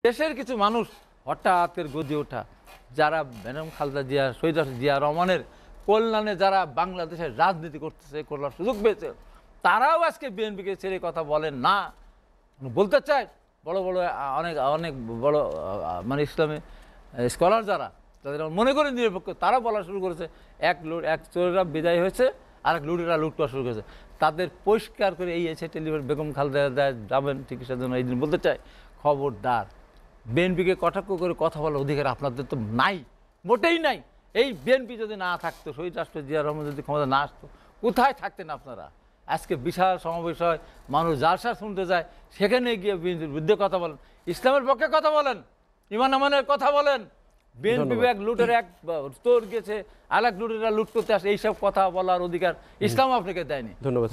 দেশের কিছু মানুষ হঠাৎ করে গদি ওঠা, যারা বেগম খালেদা জিয়া, শহীদ জিয়া রহমানের কল্যাণে যারা বাংলাদেশের রাজনীতি করতেছে, করার সুযোগ পেয়েছে, তারাও আজকে বিএনপিকে ছেড়ে কথা বলেন না। বলতে চায় বড় বড় অনেক অনেক বড় মানে ইসলামী স্কলার যারা, তাদের মনে করে নিরপেক্ষ, তারা বলা শুরু করেছে এক চোরেরা বিদায় হয়েছে, আর এক লুটেরা লুট করা শুরু করেছে। তাদের পরিষ্কার করে এই এসে টেলিভিশন বেগম খালেদা যাবেন চিকিৎসার জন্য, এই দিন বলতে চাই খবরদার, বিএনপিকে কটাক্ষ করে কথা বলার অধিকার আপনাদের তো নাই, মোটেই নাই। এই বিএনপি যদি না থাকতো, শহীদ রাষ্ট্র জিয়া রহমান যদি ক্ষমতা না আসতো, কোথায় থাকতেন আপনারা? আজকে বিশাল সমাবেশ হয়, মানুষ জালসা শুনতে যায়, সেখানে গিয়ে বিএনপির বিরুদ্ধে কথা বলেন, ইসলামের পক্ষে কথা বলেন, ইমান আমানের কথা বলেন। বিএনপি এক লুটের এক স্তর গেছে, আর এক লুটেরা লুট করতে আসে, এইসব কথা বলার অধিকার ইসলাম আপনাকে দেয়নি। ধন্যবাদ।